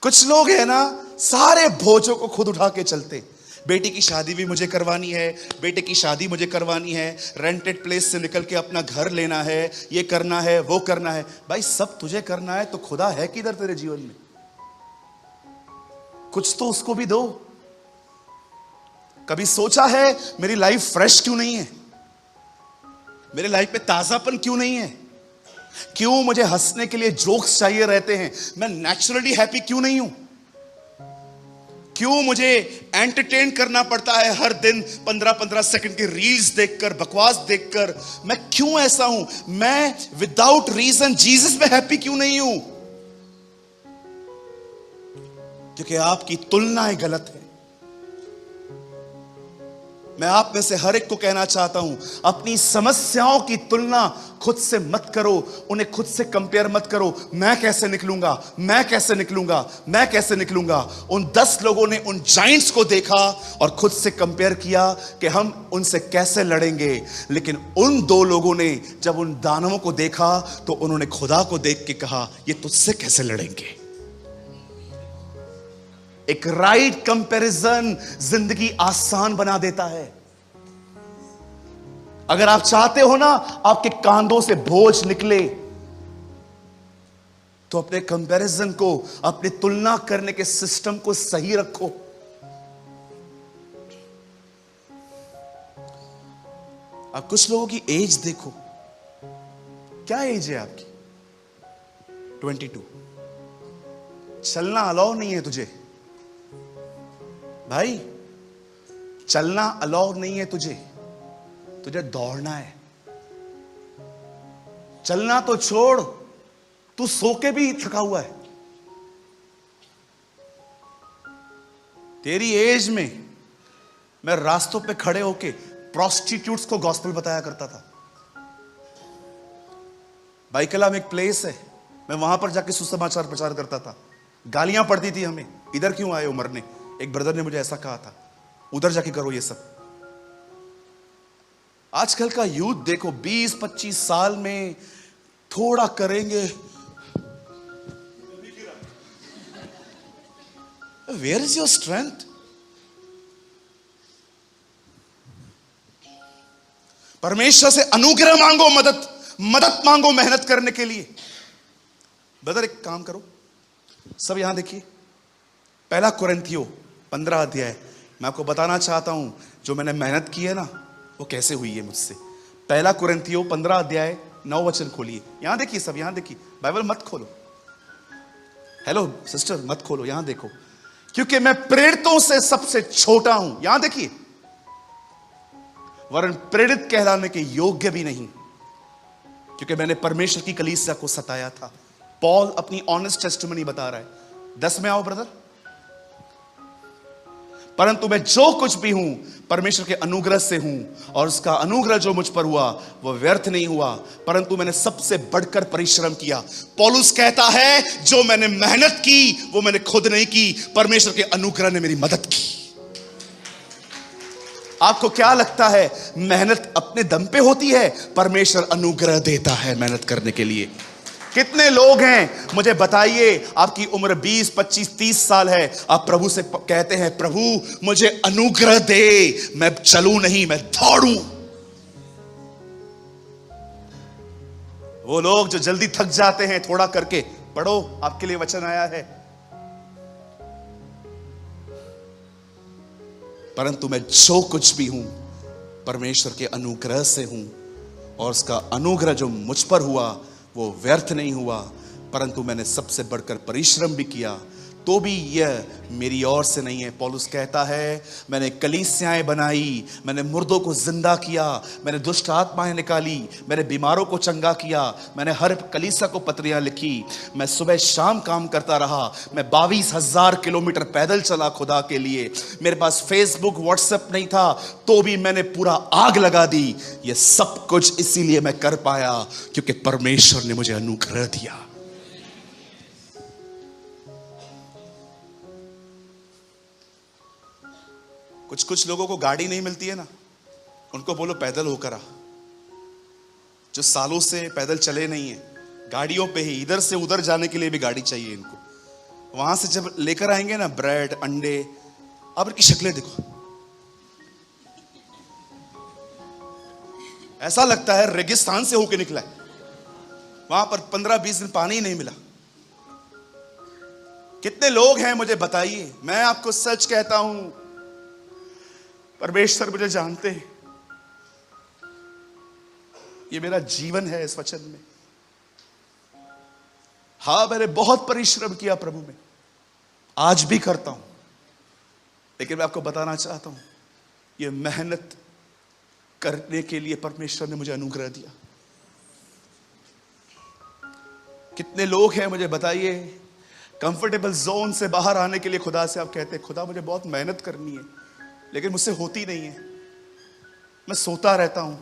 कुछ लोग है ना, सारे बोझों को खुद उठा के चलते। बेटी की शादी भी मुझे करवानी है, बेटे की शादी मुझे करवानी है, रेंटेड प्लेस से निकल के अपना घर लेना है, ये करना है, वो करना है। भाई सब तुझे करना है तो खुदा है किधर तेरे जीवन में? कुछ तो उसको भी दो। कभी सोचा है मेरी लाइफ फ्रेश क्यों नहीं है? मेरे लाइफ में ताजापन क्यों नहीं है? क्यों मुझे हंसने के लिए जोक्स चाहिए रहते हैं? मैं नेचुरली हैप्पी क्यों नहीं हूं? क्यों मुझे एंटरटेन करना पड़ता है हर दिन 15-15 सेकंड की रील्स देखकर, बकवास देखकर? मैं क्यों ऐसा हूं? मैं विदाउट रीजन जीसस में हैप्पी क्यों नहीं हूं? क्योंकि आपकी तुलनाएं गलत है। मैं आप में से हर एक को कहना चाहता हूं, अपनी समस्याओं की तुलना खुद से मत करो, उन्हें खुद से कंपेयर मत करो। मैं कैसे निकलूंगा, मैं कैसे निकलूंगा, मैं कैसे निकलूंगा। उन 10 लोगों ने उन जाइंट्स को देखा और खुद से कंपेयर किया कि हम उनसे कैसे लड़ेंगे। लेकिन उन 2 लोगों ने जब उन दानवों को देखा तो उन्होंने खुदा को देख के कहा, ये तुझसे कैसे लड़ेंगे। एक राइट कंपैरिजन जिंदगी आसान बना देता है। अगर आप चाहते हो ना आपके कांधों से बोझ निकले, तो अपने कंपैरिजन को, अपनी तुलना करने के सिस्टम को सही रखो। आप कुछ लोगों की एज देखो, क्या एज है आपकी? 22। चलना अलाउ नहीं है तुझे भाई, चलना अलाउ नहीं है तुझे। तुझे दौड़ना है। चलना तो छोड़, तू सो के भी थका हुआ है। तेरी एज में मैं रास्तों पे खड़े होके प्रोस्टिट्यूट्स को गॉस्पेल बताया करता था। बाइकला में एक प्लेस है, मैं वहां पर जाके सुसमाचार प्रचार करता था। गालियां पड़ती थी हमें, इधर क्यों आए हो मरने। एक ब्रदर ने मुझे ऐसा कहा था, उधर जाके करो ये सब। आजकल का यूथ देखो, 20-25 साल में थोड़ा करेंगे। Where is your strength? परमेश्वर से अनुग्रह मांगो, मदद मांगो मेहनत करने के लिए। ब्रदर एक काम करो, सब यहां देखिए, 1 कुरिन्थियों 15 अध्याय। मैं आपको बताना चाहता हूं जो मैंने मेहनत की है ना, वो कैसे हुई है मुझसे। 1 कुरिन्थियों 15 अध्याय 9 वचन खोलिए। यहां देखिए, सब यहां देखिए। बाइबल मत खोलो, हेलो सिस्टर मत खोलो, यहां देखो। क्योंकि मैं प्रेरितों से सबसे छोटा हूं, यहां देखिए, वरन प्रेरित कहलाने के योग्य भी नहीं, क्योंकि मैंने परमेश्वर की कलीसिया को सताया था। पॉल अपनी ऑनेस्ट टेस्टिमनी बता रहा है। 10 में आओ ब्रदर। परंतु मैं जो कुछ भी हूं परमेश्वर के अनुग्रह से हूं, और उसका अनुग्रह जो मुझ पर हुआ वह व्यर्थ नहीं हुआ, परंतु मैंने सबसे बढ़कर परिश्रम किया। पौलुस कहता है, जो मैंने मेहनत की वो मैंने खुद नहीं की, परमेश्वर के अनुग्रह ने मेरी मदद की। आपको क्या लगता है मेहनत अपने दम पे होती है? परमेश्वर अनुग्रह देता है मेहनत करने के लिए। कितने लोग हैं मुझे बताइए, आपकी उम्र 20, 25, 30 साल है, आप प्रभु से कहते हैं, प्रभु मुझे अनुग्रह दे, मैं चलूं नहीं मैं दौड़ूं। वो लोग जो जल्दी थक जाते हैं थोड़ा करके, पढ़ो आपके लिए वचन आया है। परंतु मैं जो कुछ भी हूं परमेश्वर के अनुग्रह से हूं, और उसका अनुग्रह जो मुझ पर हुआ वो व्यर्थ नहीं हुआ, परंतु मैंने सबसे बढ़कर परिश्रम भी किया, तो भी यह मेरी ओर से नहीं है। पौलुस कहता है, मैंने कलीसियाएं बनाई, मैंने मुर्दों को जिंदा किया, मैंने दुष्ट आत्माएं निकाली, मैंने बीमारों को चंगा किया, मैंने हर कलीसिया को पत्रियां लिखी, मैं सुबह शाम काम करता रहा, मैं 22,000 किलोमीटर पैदल चला खुदा के लिए। मेरे पास फेसबुक व्हाट्सएप नहीं था, तो भी मैंने पूरा आग लगा दी। यह सब कुछ इसीलिए मैं कर पाया क्योंकि परमेश्वर ने मुझे अनुग्रह दिया। कुछ लोगों को गाड़ी नहीं मिलती है ना, उनको बोलो पैदल होकर आ। जो सालों से पैदल चले नहीं है, गाड़ियों पे ही इधर से उधर जाने के लिए भी गाड़ी चाहिए इनको। वहां से जब लेकर आएंगे ना ब्रेड अंडे, अब इनकी शक्लें देखो, ऐसा लगता है रेगिस्तान से होके निकला है। वहां पर 15-20 दिन पानी ही नहीं मिला। कितने लोग हैं मुझे बताइए, मैं आपको सच कहता हूं, परमेश्वर मुझे जानते हैं, ये मेरा जीवन है इस वचन में। हां, मैंने बहुत परिश्रम किया प्रभु में, आज भी करता हूं, लेकिन मैं आपको बताना चाहता हूं, ये मेहनत करने के लिए परमेश्वर ने मुझे अनुग्रह दिया। कितने लोग हैं मुझे बताइए, कंफर्टेबल जोन से बाहर आने के लिए खुदा से आप कहते हैं, खुदा मुझे बहुत मेहनत करनी है, लेकिन मुझसे होती नहीं है। मैं सोता रहता हूं,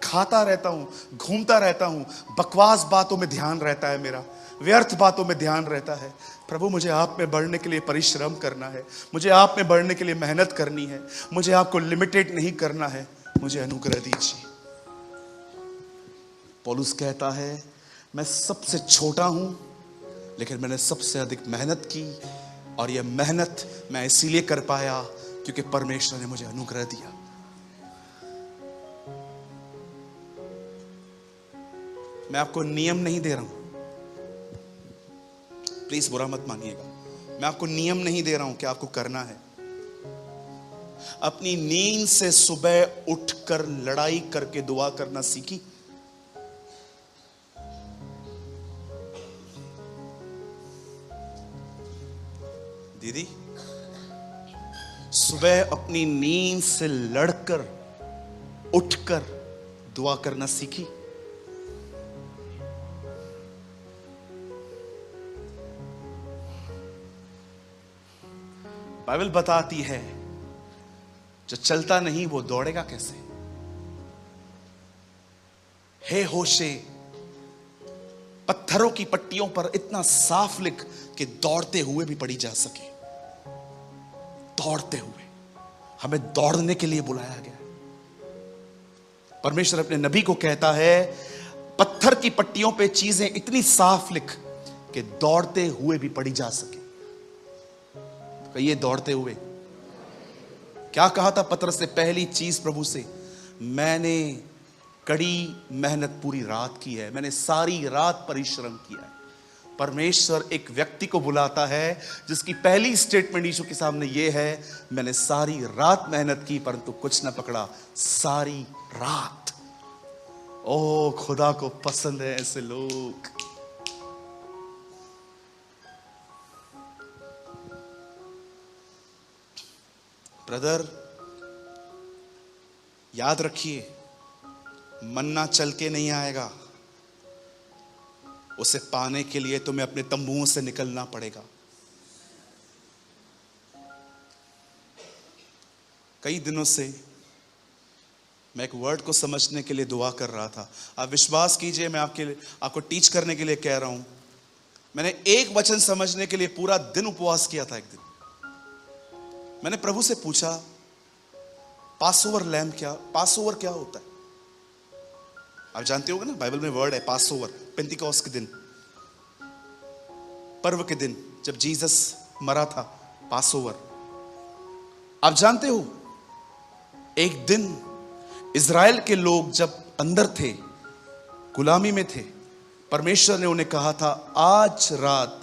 खाता रहता हूं, घूमता रहता हूं, बकवास बातों में ध्यान रहता है मेरा, व्यर्थ बातों में ध्यान रहता है। प्रभु, मुझे आप में बढ़ने के लिए परिश्रम करना है, मुझे आप में बढ़ने के लिए मेहनत करनी है, मुझे आपको लिमिटेड नहीं करना है, मुझे अनुग्रह दीजिए। पौलुस कहता है, मैं सबसे छोटा हूं, लेकिन मैंने सबसे अधिक मेहनत की, और यह मेहनत मैं इसीलिए कर पाया क्योंकि परमेश्वर ने मुझे अनुग्रह दिया। मैं आपको नियम नहीं दे रहा हूं, प्लीज बुरा मत मानिएगा, मैं आपको नियम नहीं दे रहा हूं कि आपको करना है। अपनी नींद से सुबह उठकर लड़ाई करके दुआ करना सीखी? दीदी, सुबह अपनी नींद से लड़कर उठकर दुआ करना सीखी? बाइबल बताती है, जो चलता नहीं वो दौड़ेगा कैसे? हे होशे, पत्थरों की पट्टियों पर इतना साफ लिख कि दौड़ते हुए भी पढ़ी जा सके। दौड़ते हुए, हमें दौड़ने के लिए बुलाया गया। परमेश्वर अपने नबी को कहता है, पत्थर की पट्टियों पे चीजें इतनी साफ लिख कि दौड़ते हुए भी पढ़ी जा सके। कहिए, दौड़ते हुए। क्या कहा था पतरस से? पहली चीज प्रभु से, मैंने कड़ी मेहनत पूरी रात की है, मैंने सारी रात परिश्रम किया है। परमेश्वर एक व्यक्ति को बुलाता है जिसकी पहली स्टेटमेंट यीशु के सामने यह है, मैंने सारी रात मेहनत की परंतु कुछ न पकड़ा। सारी रात। ओ, खुदा को पसंद है ऐसे लोग। ब्रदर, याद रखिए, मन्ना चल के नहीं आएगा, उसे पाने के लिए तुम्हें अपने तंबुओं से निकलना पड़ेगा। कई दिनों से मैं एक वर्ड को समझने के लिए दुआ कर रहा था। आप विश्वास कीजिए, मैं आपको टीच करने के लिए कह रहा हूं। मैंने एक वचन समझने के लिए पूरा दिन उपवास किया था। एक दिन मैंने प्रभु से पूछा, पासओवर लैम्ब पासओवर क्या होता है? आप जानते होंगे ना, बाइबल में वर्ड है पासओवर, पेंतिकोस्त के दिन, पर्व के दिन जब जीसस मरा था, पासओवर। आप जानते हो, एक दिन इज़राइल के लोग जब अंदर थे, गुलामी में थे, परमेश्वर ने उन्हें कहा था, आज रात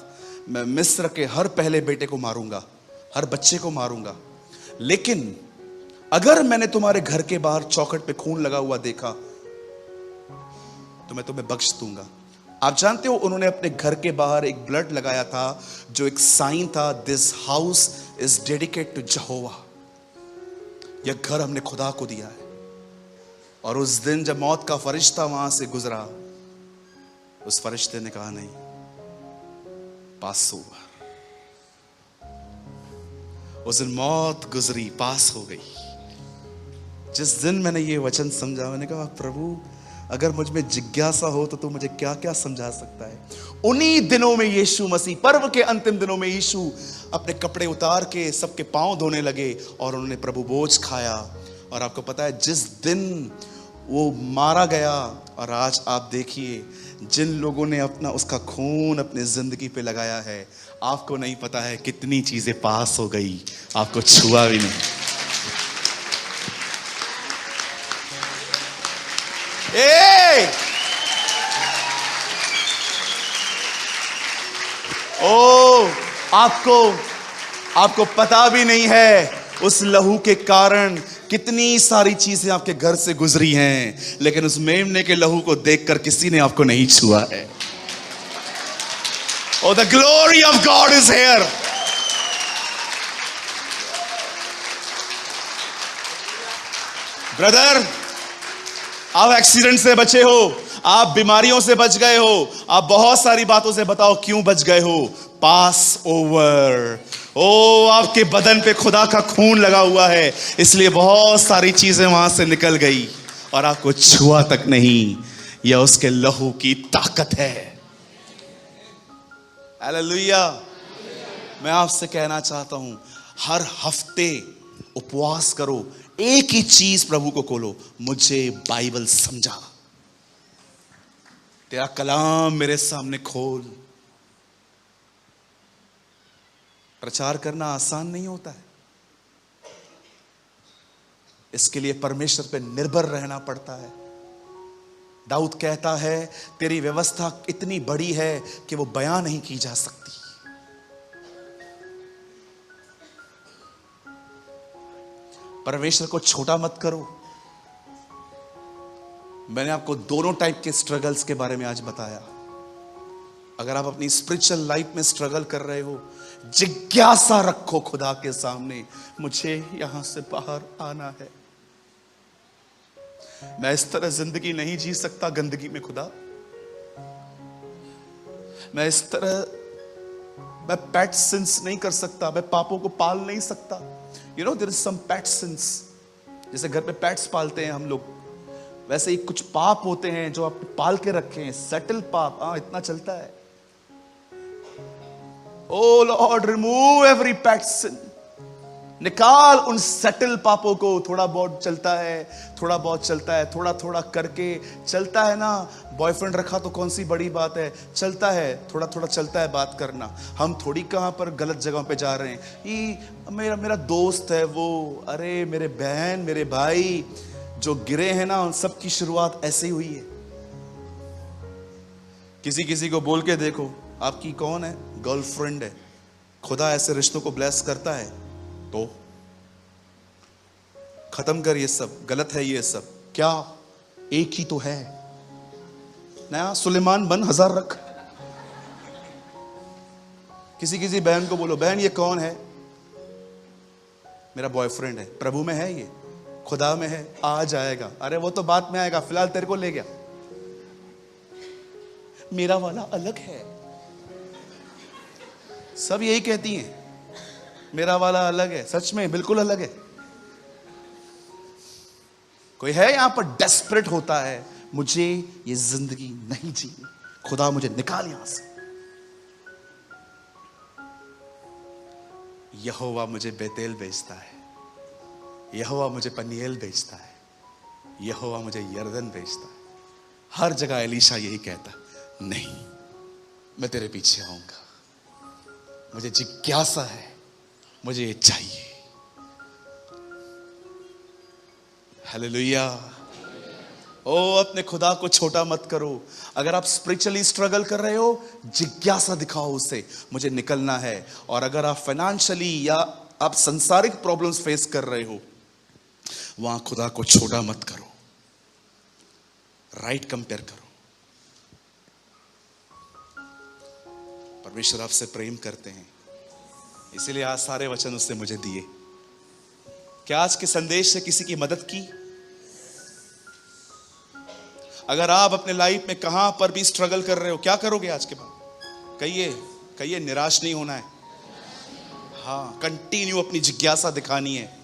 मैं मिस्र के हर पहले बेटे को मारूंगा, हर बच्चे को मारूंगा, लेकिन अगर मैंने तुम्हारे घर के बाहर चौखट पे खून लगा हुआ देखा तो मैं तुम्हें बख्श दूंगा। आप जानते हो, उन्होंने अपने घर के बाहर एक ब्लड लगाया था जो एक साइन था, this house is dedicate to Jehovah, यह घर हमने खुदा को दिया है। और उस दिन जब मौत का फरिश्ता वहां से गुजरा, उस फरिश्ते ने कहा, नहीं, पासओवर। उस दिन मौत गुजरी, पास हो गई। जिस दिन मैंने ये वचन समझा, मैंने कहा, प्रभु, अगर मुझ में जिज्ञासा हो तो तू मुझे क्या क्या समझा सकता है। उन्हीं दिनों में यीशु मसीह, पर्व के अंतिम दिनों में यीशु अपने कपड़े उतार के सबके पांव धोने लगे और उन्होंने प्रभु भोज खाया। और आपको पता है, जिस दिन वो मारा गया, और आज आप देखिए, जिन लोगों ने उसका खून अपनी जिंदगी पे लगाया है, आपको नहीं पता है कितनी चीजें पास हो गई, आपको छुआ भी नहीं। ए ओ आपको पता भी नहीं है उस लहू के कारण कितनी सारी चीजें आपके घर से गुजरी हैं, लेकिन उस मेमने के लहू को देखकर किसी ने आपको नहीं छुआ है। Oh, the glory of God is here. Brother, आप एक्सीडेंट से बचे हो, आप बीमारियों से बच गए हो, आप बहुत सारी बातों से बताओ क्यों बच गए हो? पास ओवर। ओ, आपके बदन पे खुदा का खून लगा हुआ है, इसलिए बहुत सारी चीजें वहां से निकल गई और आपको छुआ तक नहीं। यह उसके लहू की ताकत है। हालेलुया। मैं आपसे कहना चाहता हूं, हर हफ्ते उपवास करो, एक ही चीज प्रभु को खोलो, मुझे बाइबल समझा, तेरा कलाम मेरे सामने खोल। प्रचार करना आसान नहीं होता है, इसके लिए परमेश्वर पे निर्भर रहना पड़ता है। दाऊद कहता है, तेरी व्यवस्था इतनी बड़ी है कि वो बयां नहीं की जा सकती। परमेश्वर को छोटा मत करो। मैंने आपको दोनों टाइप के स्ट्रगल्स के बारे में आज बताया। अगर आप अपनी स्पिरिचुअल लाइफ में स्ट्रगल कर रहे हो, जिज्ञासा रखो खुदा के सामने, मुझे यहां से बाहर आना है। मैं इस तरह जिंदगी नहीं जी सकता गंदगी में खुदा। मैं इस तरह मैं पेट सिंस नहीं कर सकता, मैं पापों को पाल नहीं सकता। You know there is some pet sins, जैसे घर पे पेट्स पालते हैं हम लोग, वैसे ही कुछ पाप होते हैं जो आप पाल के रखे हैं, सेटल पाप। इतना चलता है। ओ लॉर्ड, रिमूव एवरी पेट सिन। निकाल उन सेटल पापों को। थोड़ा बहुत चलता है, थोड़ा बहुत चलता है, थोड़ा थोड़ा करके चलता है ना। बॉयफ्रेंड रखा तो कौन सी बड़ी बात है, चलता है, थोड़ा थोड़ा चलता है बात करना। हम थोड़ी कहां पर गलत जगह पे जा रहे हैं। ये मेरा दोस्त है वो, अरे मेरे बहन मेरे भाई जो गिरे हैं ना, उन सब की शुरुआत ऐसे ही हुई है। किसी को बोल के देखो, आपकी कौन है? गर्लफ्रेंड है। खुदा ऐसे रिश्तों को ब्लेस करता है तो खत्म कर, ये सब गलत है। ये सब क्या, एक ही तो है नया सुलेमान बन 1000 रख। किसी बहन को बोलो, बहन ये कौन है? मेरा बॉयफ्रेंड है। प्रभु में है, ये खुदा में है, आ जाएगा। अरे वो तो बाद में आएगा, फिलहाल तेरे को ले गया। मेरा वाला अलग है। सब यही कहती हैं, मेरा वाला अलग है। सच में बिल्कुल अलग है। कोई है यहां पर डेस्परेट होता है, मुझे ये जिंदगी नहीं जीनी, खुदा मुझे निकाल यहां से। यहोवा मुझे बेतेल भेजता है, यहोवा मुझे पनिएल भेजता है, यहोवा मुझे यरदन भेजता है। हर जगह एलीशा यही कहता, नहीं मैं तेरे पीछे आऊंगा, मुझे जिज्ञासा है, मुझे ये चाहिए। हालेलुया। ओ, अपने खुदा को छोटा मत करो। अगर आप स्पिरिचुअली स्ट्रगल कर रहे हो, जिज्ञासा दिखाओ उसे, मुझे निकलना है। और अगर आप फाइनेंशियली या आप संसारिक प्रॉब्लम्स फेस कर रहे हो, वहां खुदा को छोटा मत करो, राइट कंपेयर करो। परमेश्वर आपसे प्रेम करते हैं, इसीलिए आज सारे वचन उसने मुझे दिए। क्या आज के संदेश से किसी की मदद की? अगर आप अपने लाइफ में कहां पर भी स्ट्रगल कर रहे हो, क्या करोगे आज के बाद? कहिए निराश नहीं होना है। हाँ, कंटिन्यू अपनी जिज्ञासा दिखानी है।